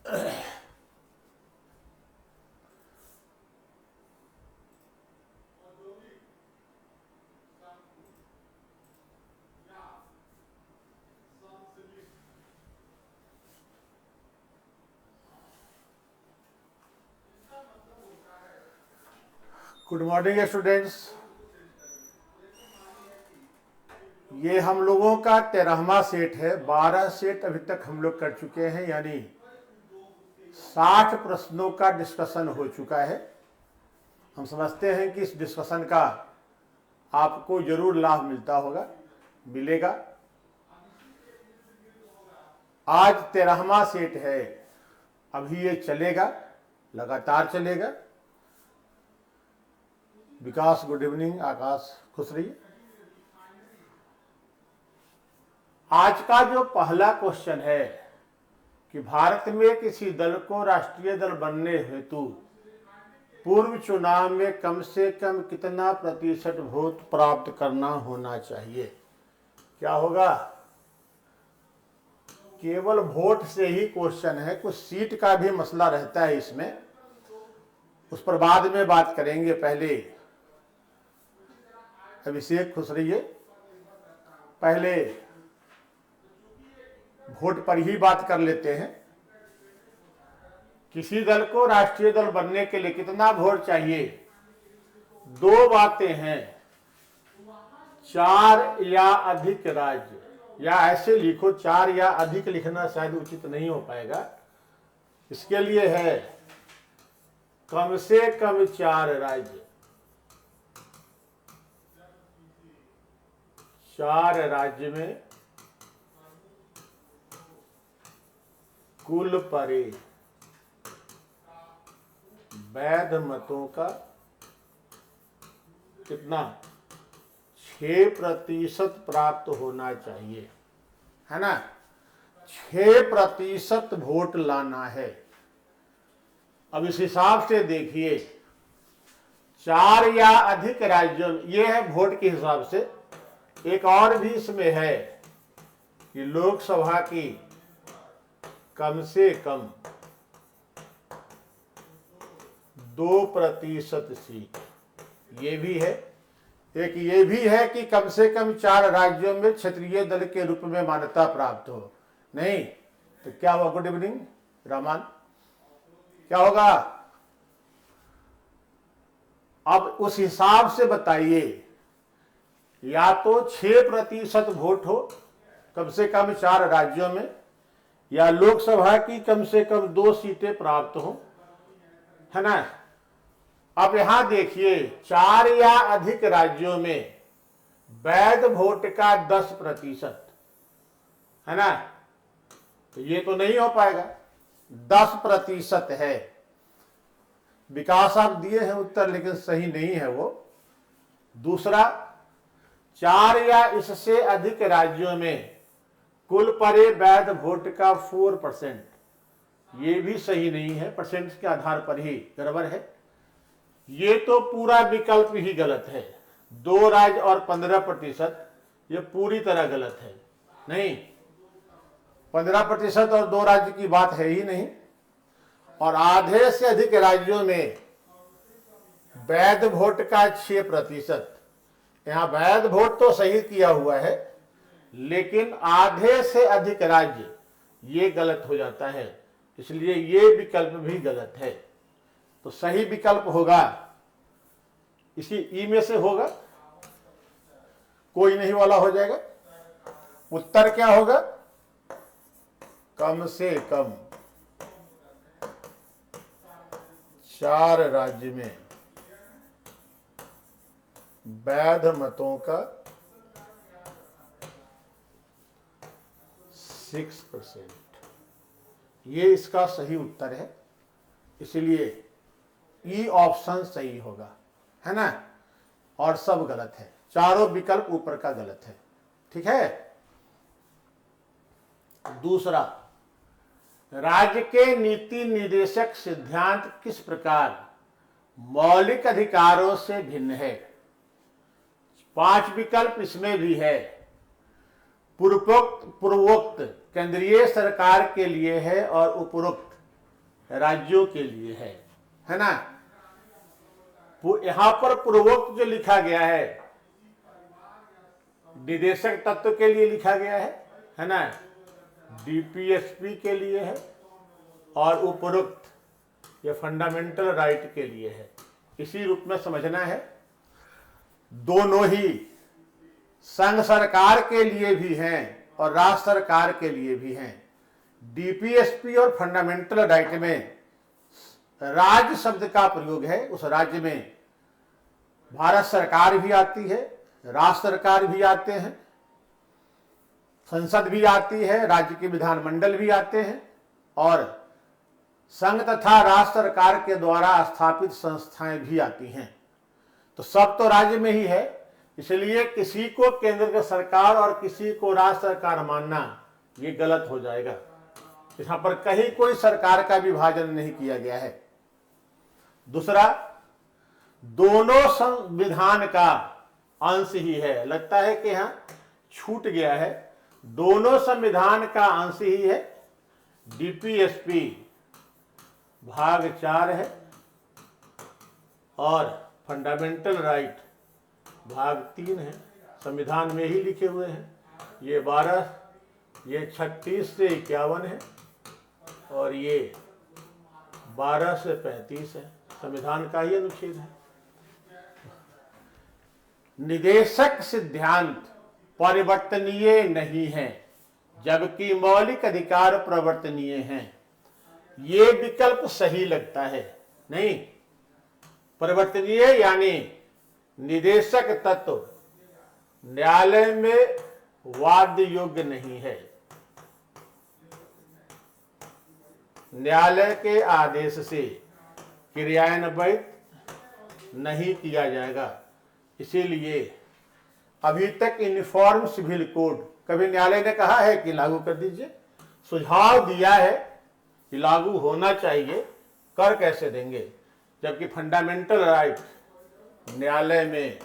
Good morning students. ये हम लोगों का 13वां सेट है। 12 सेट अभी तक हम लोग कर चुके हैं, यानी 60 प्रश्नों का डिस्कशन हो चुका है। हम समझते हैं कि इस डिस्कशन का आपको जरूर लाभ मिलता होगा, मिलेगा। आज 13वां सेट है, अभी ये चलेगा, लगातार चलेगा। विकास गुड इवनिंग, आकाश खुश रहिए। आज का जो पहला क्वेश्चन है कि भारत में किसी दल को राष्ट्रीय दल बनने हेतु पूर्व चुनाव में कम से कम कितना प्रतिशत वोट प्राप्त करना होना चाहिए। क्या होगा? केवल वोट से ही क्वेश्चन है, कुछ सीट का भी मसला रहता है इसमें, उस पर बाद में बात करेंगे। पहले अभिषेक खुश रहिए, पहले वोट पर ही बात कर लेते हैं। किसी दल को राष्ट्रीय दल बनने के लिए कितना वोट चाहिए? दो बातें हैं, 4 या अधिक राज्य, या ऐसे लिखो 4 या अधिक लिखना शायद उचित नहीं हो पाएगा। इसके लिए है कम से कम 4 राज्य, 4 राज्य में कुल परे वैध मतों का कितना 6% प्राप्त होना चाहिए, है ना। 6% वोट लाना है। अब इस हिसाब से देखिए, 4 या अधिक राज्यों में, ये है वोट के हिसाब से। एक और भी इसमें है कि लोकसभा की कम से कम 2% सीट, ये भी है। एक ये भी है कि कम से कम 4 राज्यों में क्षत्रिय दल के रूप में मान्यता प्राप्त हो। नहीं तो क्या हुआ? गुड इवनिंग रहमान, क्या होगा? अब उस हिसाब से बताइए, या तो 6% वोट हो कम से कम 4 राज्यों में, या लोकसभा की कम से कम 2 सीटें प्राप्त हो, है ना। अब यहां देखिए, 4 या अधिक राज्यों में वैध वोट का 10%, है ना, तो ये तो नहीं हो पाएगा। 10% है। विकास आप दिए हैं उत्तर, लेकिन सही नहीं है वो। दूसरा, 4 या इससे अधिक राज्यों में कुल परे वैध वोट का 4%, ये भी सही नहीं है। परसेंट के आधार पर ही गड़बड़ है। ये तो पूरा विकल्प ही गलत है। 2 राज्य और 15%, ये पूरी तरह गलत है। नहीं, 15% और 2 राज्य की बात है ही नहीं। और आधे से अधिक राज्यों में वैध वोट का 6%, यहां वैध वोट तो सही किया हुआ है, लेकिन आधे से अधिक राज्य, ये गलत हो जाता है। इसलिए ये विकल्प भी गलत है। तो सही विकल्प होगा, इसी ई में से होगा, कोई नहीं वाला हो जाएगा। उत्तर क्या होगा? कम से कम 4 राज्य में वैध मतों का 6%, ये इसका सही उत्तर है। इसलिए ई ऑप्शन सही होगा, है ना, और सब गलत है। चारों विकल्प ऊपर का गलत है। ठीक है। दूसरा, राज्य के नीति निर्देशक सिद्धांत किस प्रकार मौलिक अधिकारों से भिन्न है? 5 विकल्प इसमें भी है। पूर्वोक्त केंद्रीय सरकार के लिए है और उपरोक्त राज्यों के लिए है ना। यहां पर पूर्वोक्त जो लिखा गया है निदेशक तत्व के लिए लिखा गया है ना, डीपीएसपी के लिए है, और उपरोक्त ये फंडामेंटल राइट के लिए है। इसी रूप में समझना है। दोनों ही संघ सरकार के लिए भी हैं और राज्य सरकार के लिए भी हैं। डीपीएसपी और फंडामेंटल राइट में राज्य शब्द का प्रयोग है। उस राज्य में भारत सरकार भी आती है, राज्य सरकार भी आते हैं, संसद भी आती है, राज्य के विधानमंडल भी आते हैं, और संघ तथा राज्य सरकार के द्वारा स्थापित संस्थाएं भी आती हैं। तो सब तो राज्य में ही है, इसलिए किसी को केंद्र की सरकार और किसी को राज्य सरकार मानना ये गलत हो जाएगा। यहां पर कहीं कोई सरकार का विभाजन नहीं किया गया है। दूसरा, दोनों संविधान का अंश ही है। लगता है कि यहां छूट गया है, दोनों संविधान का अंश ही है। डीपीएसपी भाग 4 है और फंडामेंटल राइट भाग 3 है। संविधान में ही लिखे हुए हैं। ये 12, ये 36 से 51 है और ये 12 से 35 है। संविधान का ही अनुच्छेद है। निदेशक सिद्धांत परिवर्तनीय नहीं है, जबकि मौलिक अधिकार परिवर्तनीय हैं। ये विकल्प सही लगता है। नहीं, परिवर्तनीय यानी निदेशक तत्व न्यायालय में वाद योग्य नहीं है। न्यायालय के आदेश से क्रियान्वित नहीं किया जाएगा। इसीलिए अभी तक यूनिफॉर्म सिविल कोड कभी न्यायालय ने कहा है कि लागू कर दीजिए, सुझाव दिया है कि लागू होना चाहिए, कर कैसे देंगे, जबकि फंडामेंटल राइट न्यायालय में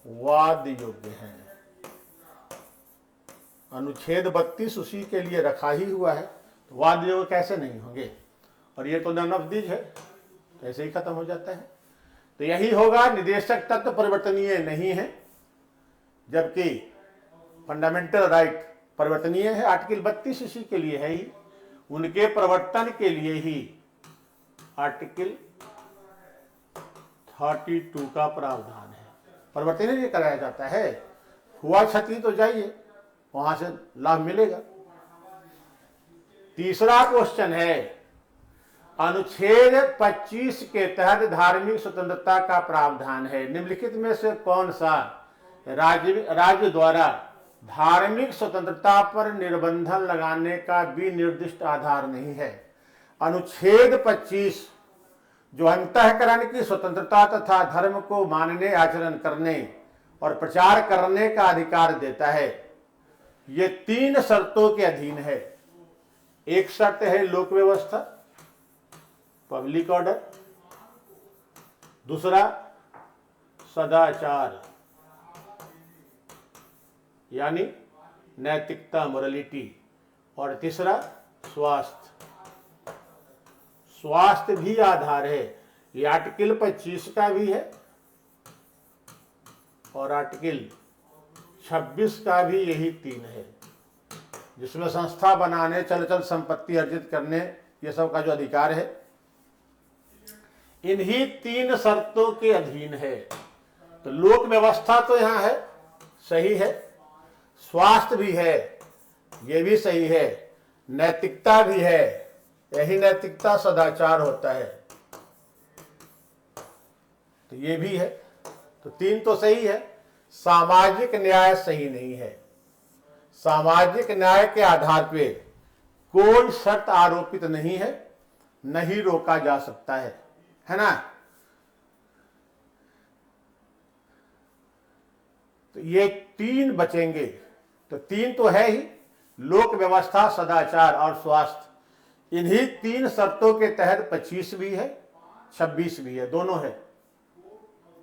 वाद योग्य है। अनुच्छेद 32 उसी के लिए रखा ही हुआ है, तो वाद योग्य कैसे नहीं होंगे। और ये तो ननअवधिज है, तो ऐसे ही खत्म हो जाता है। तो यही होगा, निदेशक तत्व परिवर्तनीय नहीं है, जबकि फंडामेंटल राइट परिवर्तनीय है। आर्टिकल 32 इसी के लिए है ही, उनके प्रवर्तन के लिए ही आर्टिकल 32 का प्रावधान है। परिवर्तन नहीं कराया जाता है, हुआ क्षति तो जाइए, वहां से लाभ मिलेगा। तीसरा क्वेश्चन है, अनुच्छेद 25 के तहत धार्मिक स्वतंत्रता का प्रावधान है। निम्नलिखित में से कौन सा राज्य द्वारा धार्मिक स्वतंत्रता पर निर्बंधन लगाने का भी निर्दिष्ट आधार नहीं है। अनुच्छेद 25 जो अंतःकरण की स्वतंत्रता तथा धर्म को मानने, आचरण करने और प्रचार करने का अधिकार देता है, ये 3 शर्तों के अधीन है। एक शर्त है लोक व्यवस्था, पब्लिक ऑर्डर। दूसरा सदाचार यानी नैतिकता, मोरालिटी। और तीसरा स्वास्थ्य। स्वास्थ्य भी आधार है। ये आर्टिकल 25 का भी है और आर्टिकल 26 का भी यही 3 है, जिसमें संस्था बनाने, चल संपत्ति अर्जित करने, ये सब का जो अधिकार है इन्हीं 3 शर्तों के अधीन है। तो लोक व्यवस्था तो यहां है, सही है, स्वास्थ्य भी है, ये भी सही है, नैतिकता भी है, यही नैतिकता सदाचार होता है, तो ये भी है। तो 3 तो सही है। सामाजिक न्याय सही नहीं है। सामाजिक न्याय के आधार पे कोई शर्त आरोपित नहीं है, नहीं रोका जा सकता है ना। तो ये 3 बचेंगे। तो 3 तो है ही, लोक व्यवस्था, सदाचार और स्वास्थ्य। इन्हीं 3 शर्तों के तहत 25 भी है, 26 भी है, दोनों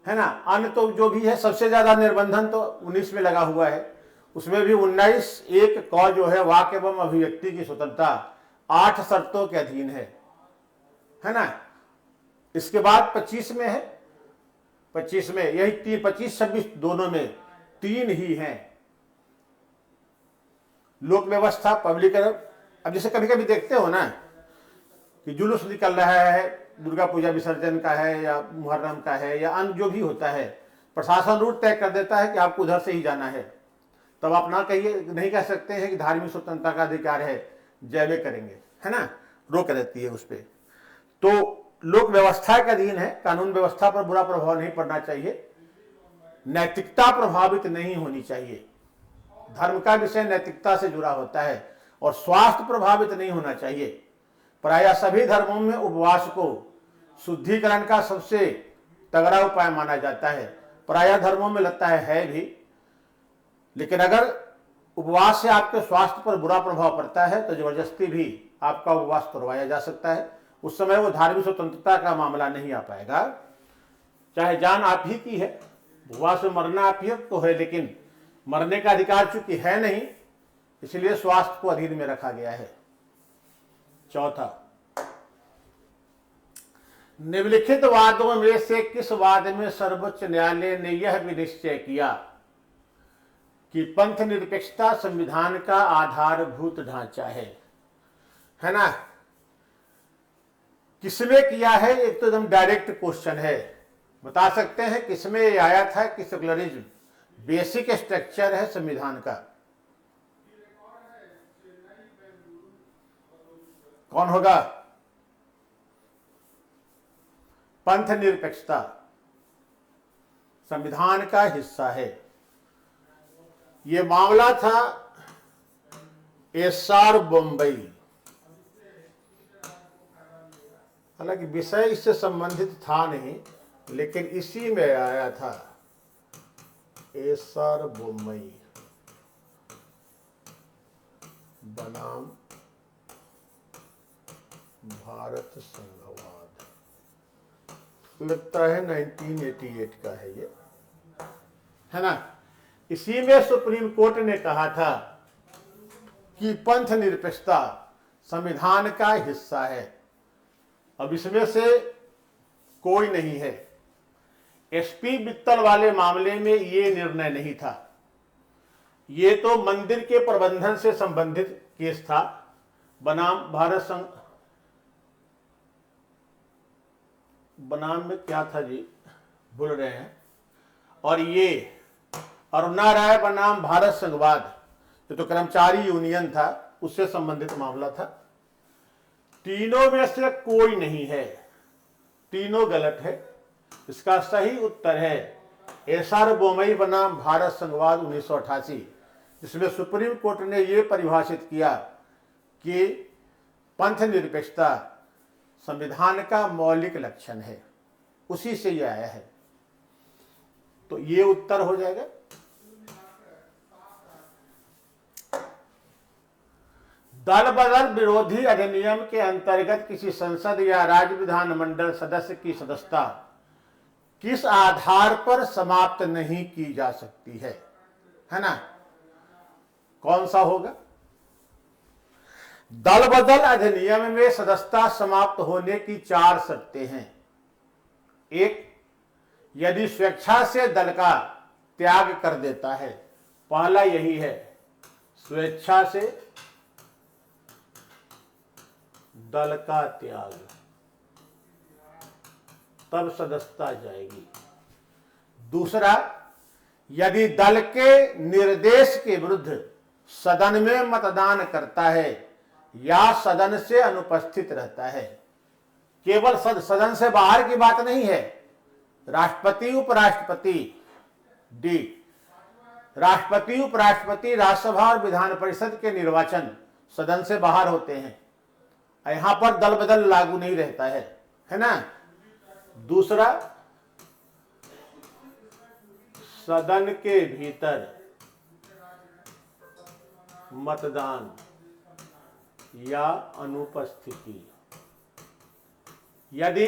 है ना। अन्य तो जो भी है, सबसे ज्यादा निर्बंधन तो 19 में लगा हुआ है, उसमें भी 19(1) क जो है वाक्य एवं अभिव्यक्ति की स्वतंत्रता 8 शर्तों के अधीन है ना। इसके बाद 25 में है, 25 में यही 25-26 दोनों में 3 ही हैं। लोक व्यवस्था, पब्लिक। अब जैसे कभी कभी देखते हो ना कि जुलूस निकल रहा है, दुर्गा पूजा विसर्जन का है या मुहर्रम का है या अन्य जो भी होता है, प्रशासन रूट तय कर देता है कि आपको उधर से ही जाना है, तब आप ना कहिए, नहीं कह सकते हैं कि धार्मिक स्वतंत्रता का अधिकार है, जयवे करेंगे, है ना, रोक रहती है उस पर। तो लोक व्यवस्था के अधीन है, कानून व्यवस्था पर बुरा प्रभाव नहीं पड़ना चाहिए, नैतिकता प्रभावित नहीं होनी चाहिए। धर्म का विषय नैतिकता से जुड़ा होता है और स्वास्थ्य प्रभावित नहीं होना चाहिए। प्रायः सभी धर्मों में उपवास को शुद्धिकरण का सबसे तगड़ा उपाय माना जाता है। प्रायः धर्मों में लगता है भी, लेकिन अगर उपवास से आपके स्वास्थ्य पर बुरा प्रभाव पड़ता है तो जबरदस्ती भी आपका उपवास तोड़वाया जा सकता है। उस समय वो धार्मिक स्वतंत्रता का मामला नहीं आ पाएगा। चाहे जान आप ही की है, उपवास में मरना आप ही तो है, लेकिन मरने का अधिकार चूंकि है नहीं, इसलिए स्वास्थ्य को अधीन में रखा गया है। चौथा, निम्नलिखित वादों में से किस वाद में सर्वोच्च न्यायालय ने यह विनिश्चय किया कि पंथ निरपेक्षता संविधान का आधारभूत ढांचा है ना। किसमें किया है, एक तो एकदम डायरेक्ट क्वेश्चन है, बता सकते हैं किसमें ये आया था कि सेकुलरिज्म बेसिक स्ट्रक्चर है संविधान का। कौन होगा? पंथ निरपेक्षता संविधान का हिस्सा है। यह मामला था एसआर बम्बई, हालांकि विषय इससे संबंधित था नहीं, लेकिन इसी में आया था एसआर बम्बई बनाम भारत संघवाद, लगता है 1988 का है ये, है ना। इसी में सुप्रीम कोर्ट ने कहा था कि पंथ निरपेक्षता संविधान का हिस्सा है। अब इसमें से कोई नहीं है। एसपी मित्तल वाले मामले में ये निर्णय नहीं था, ये तो मंदिर के प्रबंधन से संबंधित केस था बनाम भारत संघ, बनाम में क्या था जी, भूल रहे हैं। और ये अरुणा राय बनाम भारत संघवाद, ये तो कर्मचारी यूनियन था, उससे संबंधित मामला था। तीनों में से कोई नहीं है, तीनों गलत है। इसका सही उत्तर है एसआर बोमई बनाम भारत संघवाद 1988, जिसमें सुप्रीम कोर्ट ने यह परिभाषित किया कि पंथ निरपेक्षता संविधान का मौलिक लक्षण है, उसी से यह आया है। तो ये उत्तर हो जाएगा। दल बदल विरोधी अधिनियम के अंतर्गत किसी संसद या राज्य विधानमंडल सदस्य की सदस्यता किस आधार पर समाप्त नहीं की जा सकती है ना। कौन सा होगा? दल बदल अधिनियम में सदस्यता समाप्त होने की 4 शर्तें हैं। एक, यदि स्वेच्छा से दल का त्याग कर देता है, पहला यही है, स्वेच्छा से दल का त्याग, तब सदस्यता जाएगी। दूसरा, यदि दल के निर्देश के विरुद्ध सदन में मतदान करता है या सदन से अनुपस्थित रहता है। केवल सदन से बाहर की बात नहीं है, राष्ट्रपति उपराष्ट्रपति, डी, राष्ट्रपति उपराष्ट्रपति, राज्यसभा और विधान परिषद के निर्वाचन सदन से बाहर होते हैं, यहां पर दल बदल लागू नहीं रहता है ना। दूसरा, सदन के भीतर मतदान या अनुपस्थिति, यदि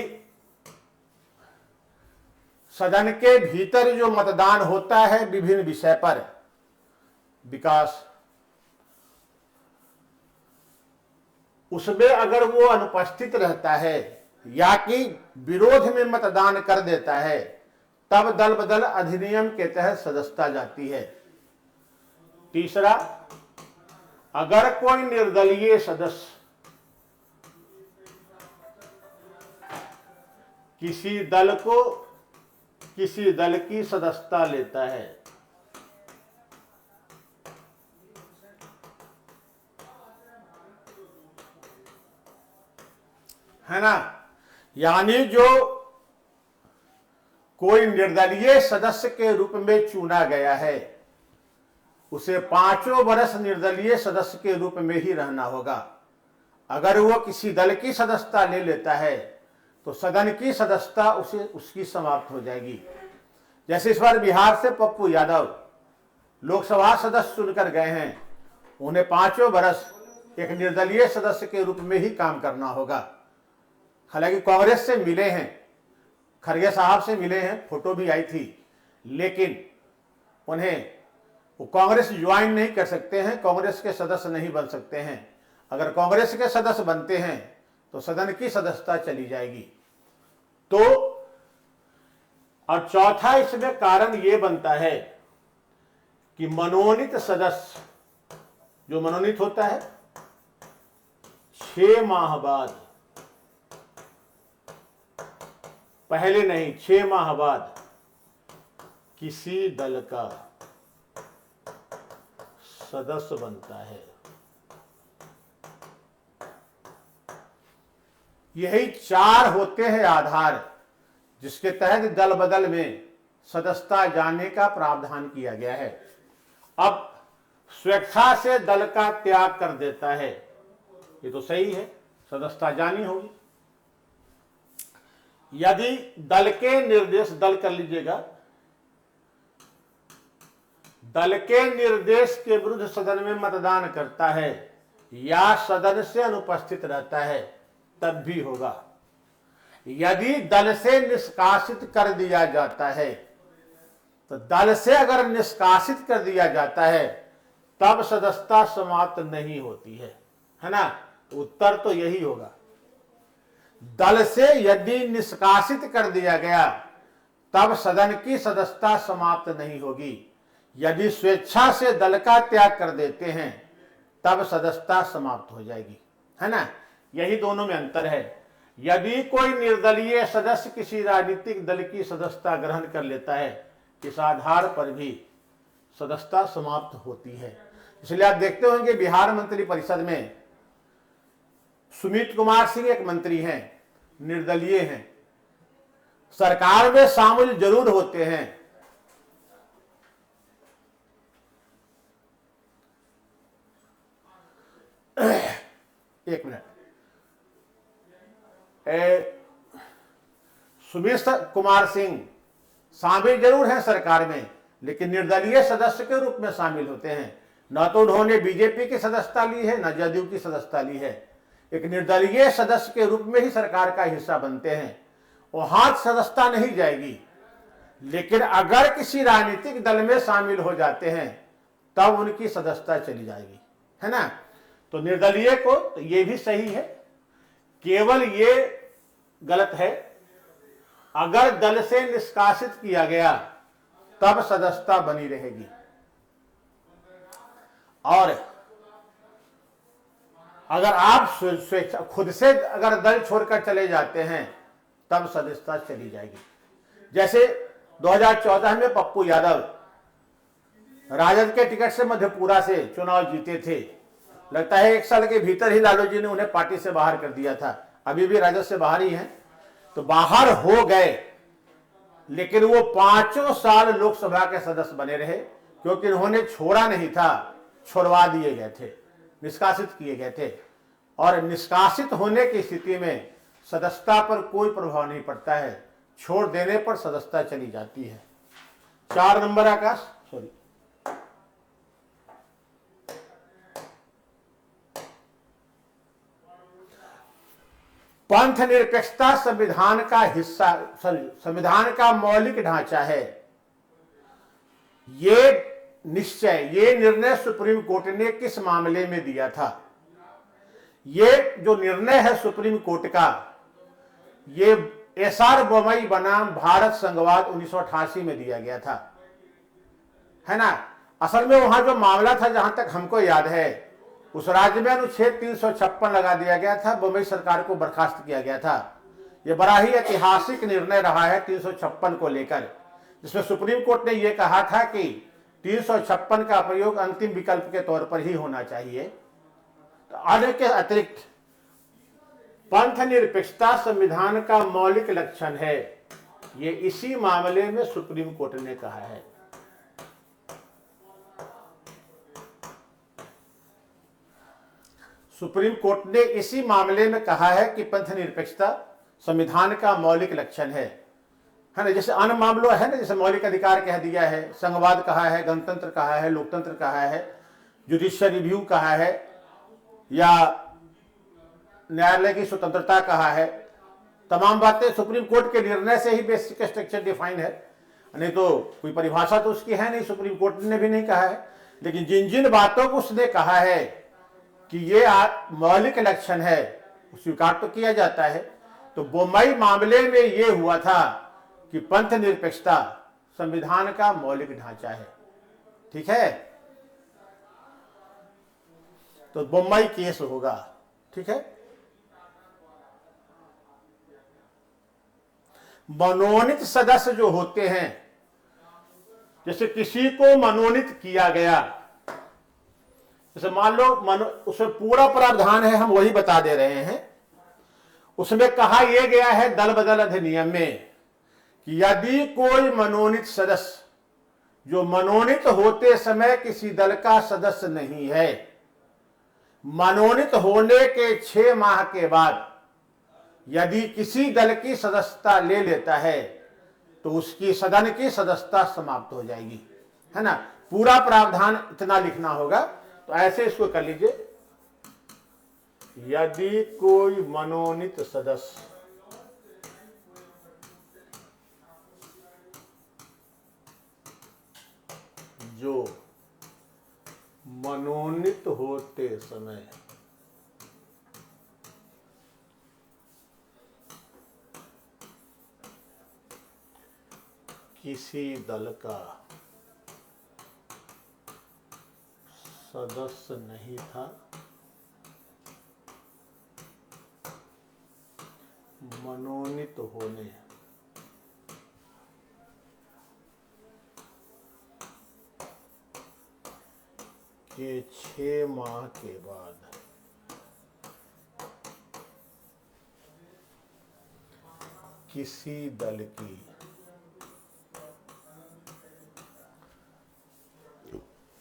सदन के भीतर जो मतदान होता है विभिन्न विषय पर, विकास, उसमें अगर वो अनुपस्थित रहता है या कि विरोध में मतदान कर देता है, तब दल बदल अधिनियम के तहत सदस्यता जाती है। तीसरा, अगर कोई निर्दलीय सदस्य किसी दल की सदस्यता लेता है ना, यानी जो कोई निर्दलीय सदस्य के रूप में चुना गया है, उसे 5 वर्ष निर्दलीय सदस्य के रूप में ही रहना होगा। अगर वो किसी दल की सदस्यता ले लेता है तो सदन की सदस्यता उसकी समाप्त हो जाएगी। जैसे इस बार बिहार से पप्पू यादव लोकसभा सदस्य चुनकर गए हैं, उन्हें 5 वर्ष एक निर्दलीय सदस्य के रूप में ही काम करना होगा। हालांकि कांग्रेस से मिले हैं, खरगे साहब से मिले हैं, फोटो भी आई थी, लेकिन उन्हें वो कांग्रेस ज्वाइन नहीं कर सकते हैं, कांग्रेस के सदस्य नहीं बन सकते हैं। अगर कांग्रेस के सदस्य बनते हैं तो सदन की सदस्यता चली जाएगी। तो और चौथा इसमें कारण यह बनता है कि मनोनीत सदस्य जो मनोनीत होता है 6 माह बाद, पहले नहीं 6 माह बाद किसी दल का सदस्य बनता है। यही 4 होते हैं आधार जिसके तहत दल बदल में सदस्यता जाने का प्रावधान किया गया है। अब स्वेच्छा से दल का त्याग कर देता है, ये तो सही है, सदस्यता जानी होगी। यदि दल के निर्देश, दल कर लीजिएगा, दल के निर्देश के विरुद्ध सदन में मतदान करता है या सदन से अनुपस्थित रहता है, तब भी होगा। यदि दल से निष्कासित कर दिया जाता है, तो दल से अगर निष्कासित कर दिया जाता है तब सदस्यता समाप्त नहीं होती है ना। उत्तर तो यही होगा। दल से यदि निष्कासित कर दिया गया तब सदन की सदस्यता समाप्त नहीं होगी। यदि स्वेच्छा से दल का त्याग कर देते हैं तब सदस्यता समाप्त हो जाएगी, है ना। यही दोनों में अंतर है। यदि कोई निर्दलीय सदस्य किसी राजनीतिक दल की सदस्यता ग्रहण कर लेता है, इस आधार पर भी सदस्यता समाप्त होती है। इसलिए आप देखते होंगे बिहार मंत्री परिषद में सुमित कुमार सिंह एक मंत्री हैं, निर्दलीय हैं, सरकार में शामिल जरूर होते हैं, एक मिनट, सुमित कुमार सिंह शामिल जरूर हैं सरकार में, लेकिन निर्दलीय सदस्य के रूप में शामिल होते हैं। न तो उन्होंने बीजेपी की सदस्यता ली है, न जदयू की सदस्यता ली है। एक निर्दलीय सदस्य के रूप में ही सरकार का हिस्सा बनते हैं, वहां सदस्यता नहीं जाएगी। लेकिन अगर किसी राजनीतिक दल में शामिल हो जाते हैं तब उनकी सदस्यता चली जाएगी, है ना। तो निर्दलीय को तो ये भी सही है, केवल ये गलत है अगर दल से निष्कासित किया गया तब सदस्यता बनी रहेगी, और अगर आप स्वेच्छा खुद से अगर दल छोड़कर चले जाते हैं तब सदस्यता चली जाएगी। जैसे 2014 में पप्पू यादव राजद के टिकट से मधेपुरा से चुनाव जीते थे। लगता है 1 साल के भीतर ही लालू जी ने उन्हें पार्टी से बाहर कर दिया था, अभी भी राजद से बाहर ही हैं। तो बाहर हो गए, लेकिन वो 5 साल लोकसभा के सदस्य बने रहे, क्योंकि उन्होंने छोड़ा नहीं था, छोड़वा दिए गए थे, निष्कासित किए गए थे। और निष्कासित होने की स्थिति में सदस्यता पर कोई प्रभाव नहीं पड़ता है, छोड़ देने पर सदस्यता चली जाती है। 4 नंबर आकाश, सॉरी, पंथ निरपेक्षता संविधान का हिस्सा, संविधान का मौलिक ढांचा है। ये निश्चय, ये निर्णय सुप्रीम कोर्ट ने किस मामले में दिया था? ये जो निर्णय है सुप्रीम कोर्ट का, ये एसआर बोमई बनाम भारत संघवाद 1988 में दिया गया था, है ना। असल में वहां जो मामला था, जहां तक हमको याद है, उस राज्य में अनुच्छेद 356 लगा दिया गया था, बोमई सरकार को बर्खास्त किया गया था। यह बड़ा ही ऐतिहासिक निर्णय रहा है 356 को लेकर, जिसमें सुप्रीम कोर्ट ने यह कहा था कि 356 का प्रयोग अंतिम विकल्प के तौर पर ही होना चाहिए। तो आने के अतिरिक्त पंथ निरपेक्षता संविधान का मौलिक लक्षण है, ये इसी मामले में सुप्रीम कोर्ट ने कहा है। सुप्रीम कोर्ट ने इसी मामले में कहा है कि पंथ निरपेक्षता संविधान का मौलिक लक्षण है ना। जैसे अन्य मामलों है ना, जैसे मौलिक अधिकार कह दिया है, संघवाद कहा है, गणतंत्र कहा है, लोकतंत्र कहा है, जुडिशियल रिव्यू कहा है, या न्यायालय की स्वतंत्रता कहा है। तमाम बातें सुप्रीम कोर्ट के निर्णय से ही बेसिक स्ट्रक्चर डिफाइन है, नहीं तो कोई परिभाषा तो उसकी है नहीं, सुप्रीम कोर्ट ने भी नहीं कहा है। लेकिन जिन जिन बातों को उसने कहा है कि ये मौलिक लक्षण है, स्वीकार तो किया जाता है। तो बोमई मामले में ये हुआ था कि पंथ निरपेक्षता संविधान का मौलिक ढांचा है, ठीक है। तो बोमई केस होगा, ठीक है। मनोनीत सदस्य जो होते हैं, जैसे किसी को मनोनीत किया गया, जैसे मान लो उसमें पूरा प्रावधान है, हम वही बता दे रहे हैं। उसमें कहा यह गया है दल बदल अधिनियम में कि यदि कोई मनोनीत सदस्य जो मनोनीत होते समय किसी दल का सदस्य नहीं है, मनोनीत होने के 6 माह के बाद यदि किसी दल की सदस्यता ले लेता है तो उसकी सदन की सदस्यता समाप्त हो जाएगी, है ना। पूरा प्रावधान इतना लिखना होगा। तो ऐसे इसको कर लीजिए, यदि कोई मनोनीत सदस्य जो मनोनीत होते समय किसी दल का सदस्य नहीं था, मनोनीत होने के 6 माह के बाद किसी दल की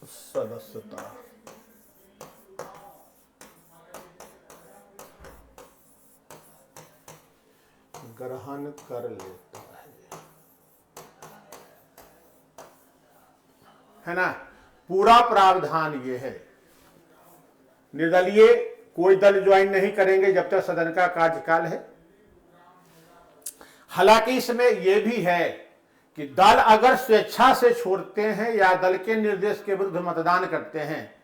सदस्यता ग्रहण कर लेता है ना। पूरा प्रावधान ये है। निर्दलीय कोई दल ज्वाइन नहीं करेंगे जब तक सदन का कार्यकाल है। हालांकि इसमें यह भी है कि दल अगर स्वेच्छा से छोड़ते हैं या दल के निर्देश के विरुद्ध मतदान करते हैं,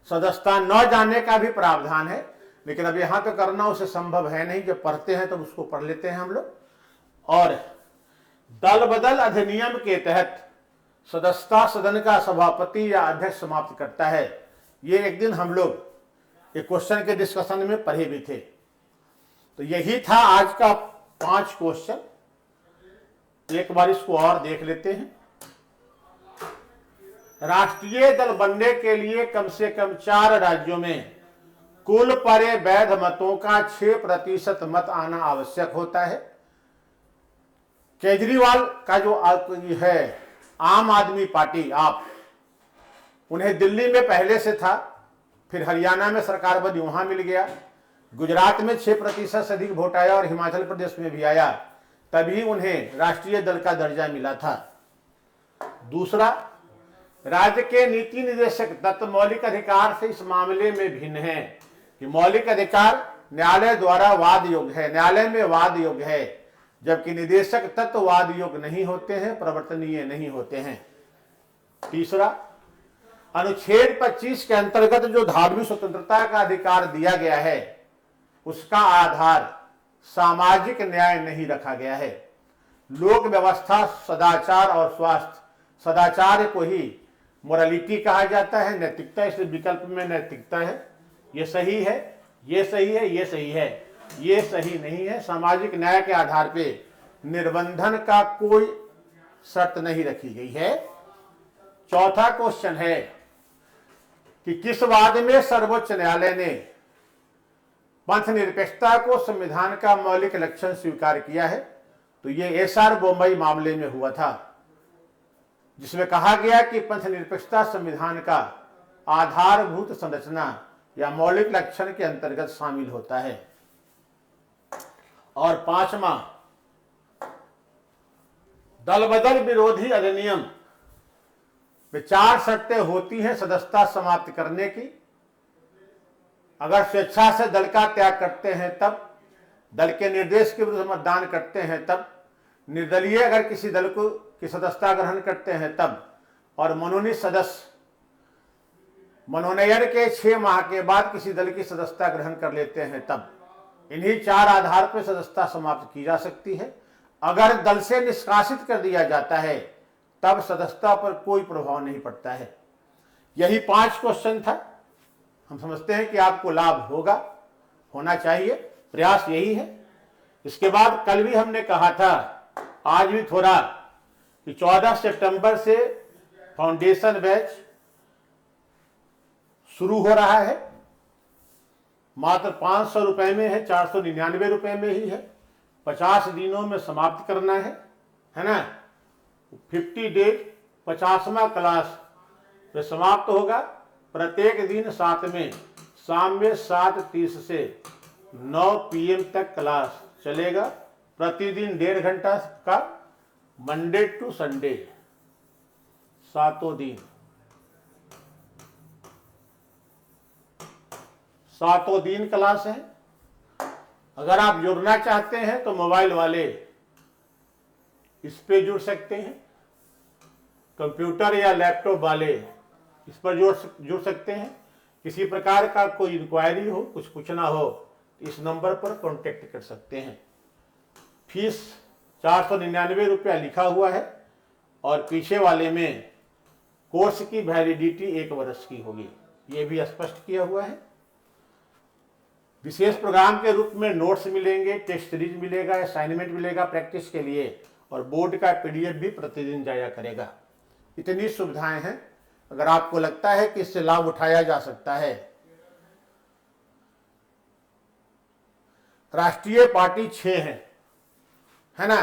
सदस्यता न जाने का भी प्रावधान है। लेकिन अब यहां तो करना उसे संभव है नहीं, जब पढ़ते हैं तो उसको पढ़ लेते हैं हम लोग। और दल बदल अधिनियम के तहत सदस्यता सदन का सभापति या अध्यक्ष समाप्त करता है। ये एक दिन हम लोग एक क्वेश्चन के डिस्कशन में पढ़े भी थे। तो यही था आज का 5 क्वेश्चन। एक बार इसको और देख लेते हैं। राष्ट्रीय दल बनने के लिए कम से कम 4 राज्यों में कुल परे वैध मतों का 6% मत आना आवश्यक होता है। केजरीवाल का जो है आम आदमी पार्टी, आप उन्हें दिल्ली में पहले से था, फिर हरियाणा में सरकार बदी वहां मिल गया, गुजरात में 6% से अधिक वोट आया और हिमाचल प्रदेश में भी आया, तभी उन्हें राष्ट्रीय दल का दर्जा मिला था। दूसरा, राज्य के नीति निर्देशक तत्व मौलिक अधिकार से इस मामले में भिन्न है कि मौलिक अधिकार न्यायालय द्वारा वाद योग्य है, न्यायालय में वाद योग्य है, जबकि निदेशक तत्व वाद योग्य नहीं होते हैं, प्रवर्तनीय नहीं होते हैं। तीसरा, अनुच्छेद 25 के अंतर्गत जो धार्मिक स्वतंत्रता का अधिकार दिया गया है उसका आधार सामाजिक न्याय नहीं रखा गया है। लोक व्यवस्था, सदाचार और स्वास्थ्य, सदाचार को ही मोरालिटी कहा जाता है, नैतिकता, इस विकल्प में नैतिकता है। ये सही है, ये सही है, ये सही है, ये सही नहीं है। सामाजिक न्याय के आधार पे निर्बंधन का कोई शर्त नहीं रखी गई है। चौथा क्वेश्चन है कि किस वाद में सर्वोच्च न्यायालय ने पंथ निरपेक्षता को संविधान का मौलिक लक्षण स्वीकार किया है? तो ये एसआर बॉम्बई मामले में हुआ था, जिसमें कहा गया कि पंथ निरपेक्षता संविधान का आधारभूत संरचना या मौलिक लक्षण के अंतर्गत शामिल होता है। और पांचवा, दल बदल विरोधी अधिनियम में 4 शर्तें होती हैं सदस्यता समाप्त करने की। अगर स्वेच्छा से दल का त्याग करते हैं तब, दल के निर्देश के विरुद्ध मतदान करते हैं तब, निर्दलीय अगर किसी दल को की सदस्यता ग्रहण करते हैं तब, और मनोनीत सदस्य मनोनयन के 6 माह के बाद किसी दल की सदस्यता ग्रहण कर लेते हैं तब। इन्हीं 4 आधार पर सदस्यता समाप्त की जा सकती है। अगर दल से निष्कासित कर दिया जाता है तब सदस्यता पर कोई प्रभाव नहीं पड़ता है। यही 5 क्वेश्चन था। हम समझते हैं कि आपको लाभ होगा, होना चाहिए, प्रयास यही है। इसके बाद कल भी हमने कहा था, आज भी थोड़ा, कि 14 सितंबर से फाउंडेशन बैच शुरू हो रहा है। मात्र 500 रुपए में है, 499 रुपए में ही है। 50 दिनों में समाप्त करना है ना। 50 डेज 50वां क्लास में समाप्त होगा। प्रत्येक दिन साथ में शाम में 7:30 से 9 PM तक क्लास चलेगा। प्रतिदिन 1.5 घंटा का, मंडे टू संडे, 7 दिन, 7 दिन क्लास है। अगर आप जुड़ना चाहते हैं तो मोबाइल वाले इस पे जुड़ सकते हैं, कंप्यूटर या लैपटॉप वाले इस पर जुड़ सकते हैं। किसी प्रकार का कोई इंक्वायरी हो, कुछ पूछना हो, इस नंबर पर कांटेक्ट कर सकते हैं। फीस 499 रुपया लिखा हुआ है और पीछे वाले में कोर्स की वैलिडिटी 1 वर्ष की होगी, ये भी स्पष्ट किया हुआ है। विशेष प्रोग्राम के रूप में नोट्स मिलेंगे, टेस्ट सीरीज मिलेगा, असाइनमेंट मिलेगा प्रैक्टिस के लिए, और बोर्ड का PDF भी प्रतिदिन जाया करेगा। इतनी सुविधाएं हैं। अगर आपको लगता है कि इससे लाभ उठाया जा सकता है। राष्ट्रीय पार्टी 6 है ना,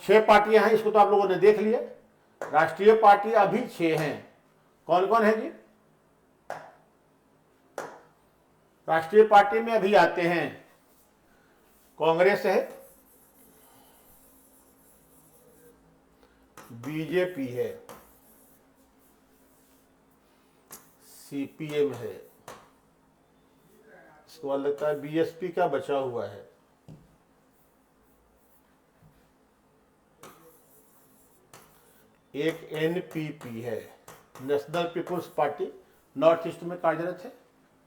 6 पार्टियां हैं। इसको तो आप लोगों ने देख लिया। राष्ट्रीय पार्टी अभी 6 हैं। कौन कौन है जी? राष्ट्रीय पार्टी में अभी आते हैं, कांग्रेस है, बीजेपी है, CPM है, इसके बाद लगता है BSP का बचा हुआ है, एक NPP है, नेशनल पीपुल्स पार्टी नॉर्थ ईस्ट में कार्यरत है,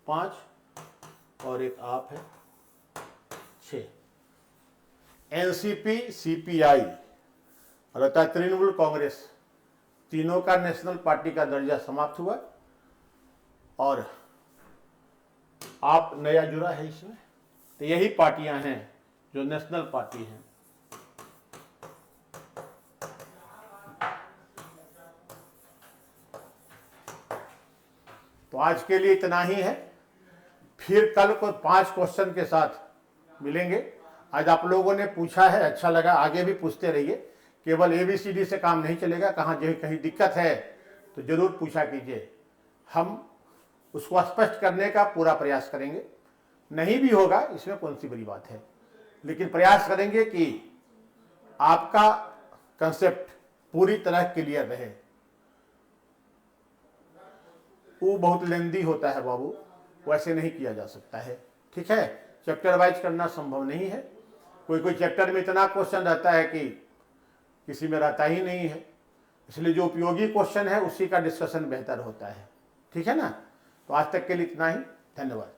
5, और एक आप है, 6। NCP, CPI और होता है तृणमूल कांग्रेस, तीनों का नेशनल पार्टी का दर्जा समाप्त हुआ। और आप नया जुड़ा है इसमें। तो यही पार्टियां हैं जो नेशनल पार्टी हैं। तो आज के लिए इतना ही है। फिर कल को 5 क्वेश्चन के साथ मिलेंगे। आज आप लोगों ने पूछा है, अच्छा लगा, आगे भी पूछते रहिए। केवल ABCD से काम नहीं चलेगा, कहाँ जो कहीं दिक्कत है तो जरूर पूछा कीजिए, हम उसको स्पष्ट करने का पूरा प्रयास करेंगे। नहीं भी होगा इसमें कौन सी बड़ी बात है, लेकिन प्रयास करेंगे कि आपका कंसेप्ट पूरी तरह क्लियर रहे। वो बहुत लेंदी होता है बाबू, वैसे नहीं किया जा सकता है, ठीक है। चैप्टर वाइज करना संभव नहीं है। कोई कोई चैप्टर में इतना क्वेश्चन रहता है कि किसी में रहता ही नहीं है। इसलिए जो उपयोगी क्वेश्चन है उसी का डिस्कशन बेहतर होता है। ठीक है ना। तो आज तक के लिए इतना ही, धन्यवाद।